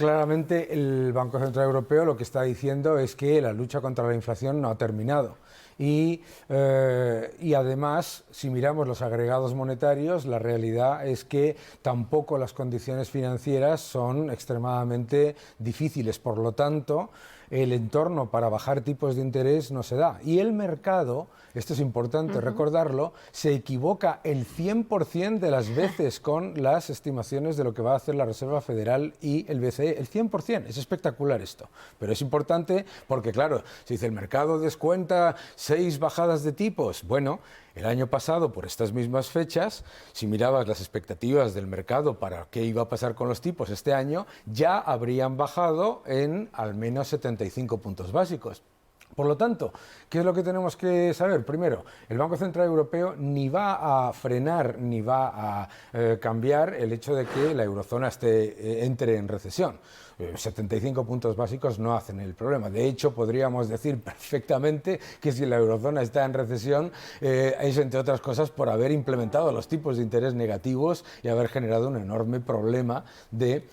Claramente el Banco Central Europeo lo que está diciendo es que la lucha contra la inflación no ha terminado. Y además, si miramos los agregados monetarios, la realidad es que tampoco las condiciones financieras son extremadamente difíciles. Por lo tanto, el entorno para bajar tipos de interés no se da. Y el mercado, esto es importante recordarlo, se equivoca el 100% de las veces con las estimaciones de lo que va a hacer la Reserva Federal y el BCE. El 100%. Es espectacular esto. Pero es importante porque, claro, se dice el mercado descuenta 6 bajadas de tipos. Bueno, el año pasado, por estas mismas fechas, si mirabas las expectativas del mercado para qué iba a pasar con los tipos este año, ya habrían bajado en al menos 75 puntos básicos. Por lo tanto, ¿qué es lo que tenemos que saber? Primero, el Banco Central Europeo ni va a frenar ni va a cambiar el hecho de que la eurozona entre en recesión. 75 puntos básicos no hacen el problema. De hecho, podríamos decir perfectamente que si la eurozona está en recesión es, entre otras cosas, por haber implementado los tipos de interés negativos y haber generado un enorme problema de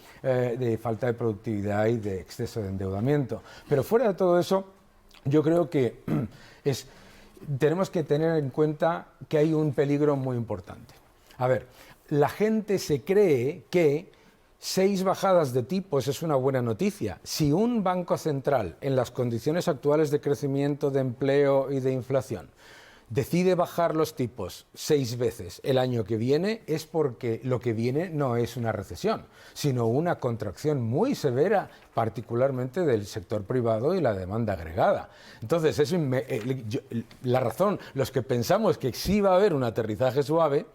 falta de productividad y de exceso de endeudamiento. Pero fuera de todo eso, yo creo que tenemos que tener en cuenta que hay un peligro muy importante. A ver, la gente se cree que 6 bajadas de tipos es una buena noticia. Si un banco central, en las condiciones actuales de crecimiento, de empleo y de inflación, decide bajar los tipos 6 veces el año que viene, es porque lo que viene no es una recesión, sino una contracción muy severa, particularmente del sector privado y la demanda agregada. Entonces, la razón, los que pensamos que sí va a haber un aterrizaje suave,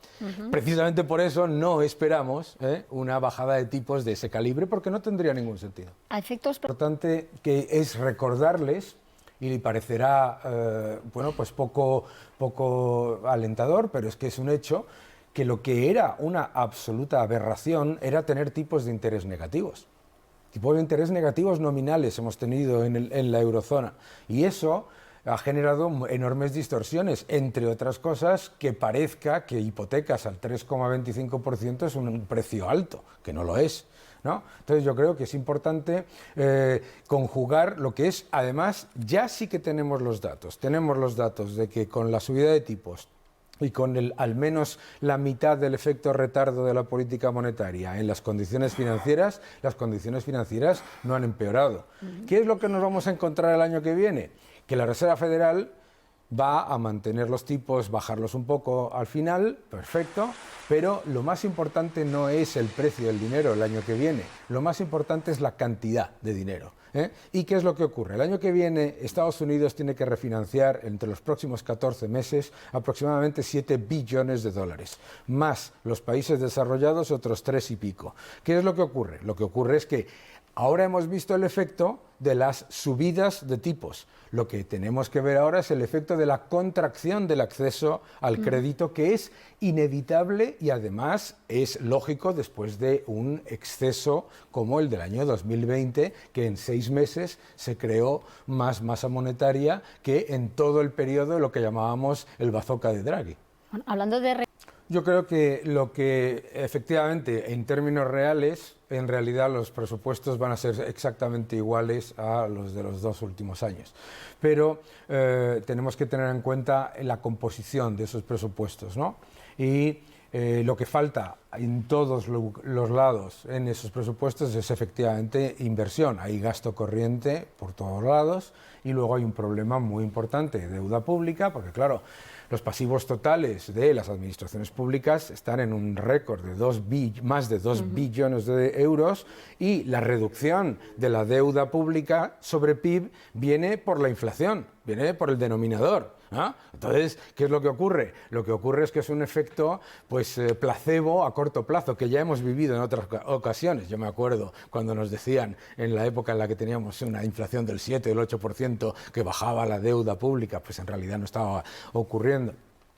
precisamente por eso no esperamos una bajada de tipos de ese calibre, porque no tendría ningún sentido. A efectos... Lo importante que es recordarles, y le parecerá bueno, pues poco alentador, pero es que es un hecho, que lo que era una absoluta aberración era tener tipos de interés negativos. Tipos de interés negativos nominales hemos tenido en la eurozona, y eso ha generado enormes distorsiones, entre otras cosas, que parezca que hipotecas al 3,25% es un precio alto, que no lo es, ¿no? Entonces yo creo que es importante conjugar lo que es, además, ya sí que tenemos los datos de que con la subida de tipos y con al menos la mitad del efecto retardo de la política monetaria en las condiciones financieras no han empeorado. ¿Qué es lo que nos vamos a encontrar el año que viene? Que la Reserva Federal va a mantener los tipos, bajarlos un poco al final, perfecto, pero lo más importante no es el precio del dinero el año que viene, lo más importante es la cantidad de dinero. ¿Y qué es lo que ocurre? El año que viene Estados Unidos tiene que refinanciar entre los próximos 14 meses aproximadamente 7 billones de dólares, más los países desarrollados otros 3 y pico. ¿Qué es lo que ocurre? Lo que ocurre es que ahora hemos visto el efecto de las subidas de tipos. Lo que tenemos que ver ahora es el efecto de la contracción del acceso al crédito, que es inevitable y además es lógico después de un exceso como el del año 2020, que en 6 meses se creó más masa monetaria que en todo el periodo de lo que llamábamos el bazooka de Draghi. Bueno, hablando de... Yo creo que lo que efectivamente en términos reales, en realidad los presupuestos van a ser exactamente iguales a los de los 2 últimos años. Pero tenemos que tener en cuenta la composición de esos presupuestos, ¿no? Y lo que falta en todos los lados en esos presupuestos es efectivamente inversión. Hay gasto corriente por todos lados y luego hay un problema muy importante de deuda pública, porque claro, los pasivos totales de las administraciones públicas están en un récord de más de 2 billones de euros y la reducción de la deuda pública sobre PIB viene por la inflación, viene por el denominador, ¿no? Entonces, ¿qué es lo que ocurre? Lo que ocurre es que es un efecto placebo a corto plazo, que ya hemos vivido en otras ocasiones. Yo me acuerdo cuando nos decían en la época en la que teníamos una inflación del 7 o el 8% que bajaba la deuda pública, pues en realidad no estaba ocurriendo.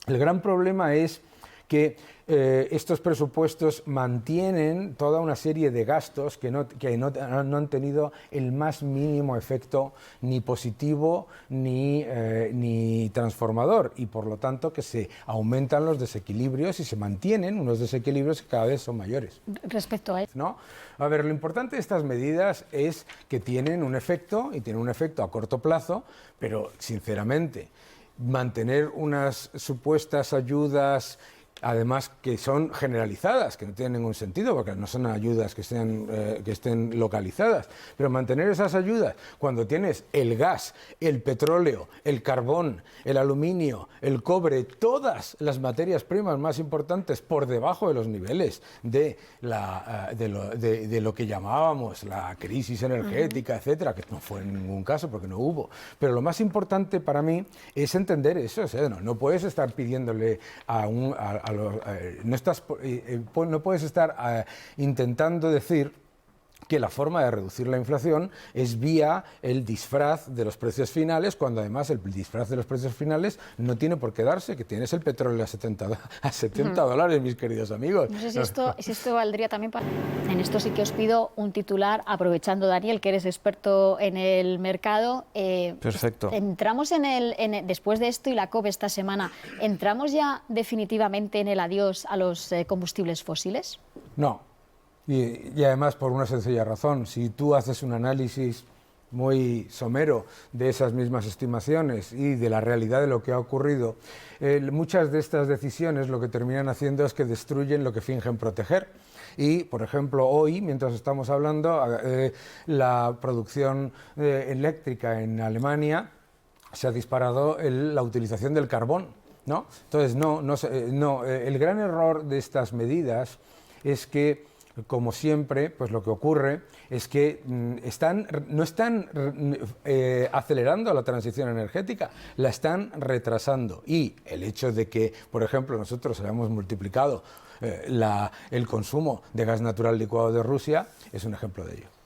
El gran problema es que estos presupuestos mantienen toda una serie de gastos que no han tenido el más mínimo efecto ni positivo ni transformador, y por lo tanto que se aumentan los desequilibrios y se mantienen unos desequilibrios que cada vez son mayores. Respecto a eso, ¿No? A ver, lo importante de estas medidas es que tienen un efecto, y tienen un efecto a corto plazo, pero sinceramente mantener unas supuestas ayudas, además que son generalizadas, que no tienen ningún sentido, porque no son ayudas que estén localizadas, pero mantener esas ayudas cuando tienes el gas, el petróleo, el carbón, el aluminio, el cobre, todas las materias primas más importantes por debajo de los niveles de lo que llamábamos la crisis energética, etcétera, que no fue en ningún caso porque no hubo. Pero lo más importante para mí es entender eso, o sea, no puedes estar pidiéndole no puedes estar intentando decir que la forma de reducir la inflación es vía el disfraz de los precios finales, cuando además el disfraz de los precios finales no tiene por qué darse, que tienes el petróleo a 70 dólares, mis queridos amigos. No sé si esto valdría también para... En esto sí que os pido un titular, aprovechando, Daniel, que eres experto en el mercado. Perfecto. Entramos después de esto y la COP esta semana, ¿entramos ya definitivamente en el adiós a los combustibles fósiles? No. Y además por una sencilla razón, si tú haces un análisis muy somero de esas mismas estimaciones y de la realidad de lo que ha ocurrido, muchas de estas decisiones lo que terminan haciendo es que destruyen lo que fingen proteger. Y, por ejemplo, hoy, mientras estamos hablando, la producción eléctrica en Alemania se ha disparado la utilización del carbón, ¿no? Entonces, el gran error de estas medidas es que, como siempre, pues lo que ocurre es que no están acelerando la transición energética, la están retrasando. Y el hecho de que, por ejemplo, nosotros hayamos multiplicado el consumo de gas natural licuado de Rusia es un ejemplo de ello.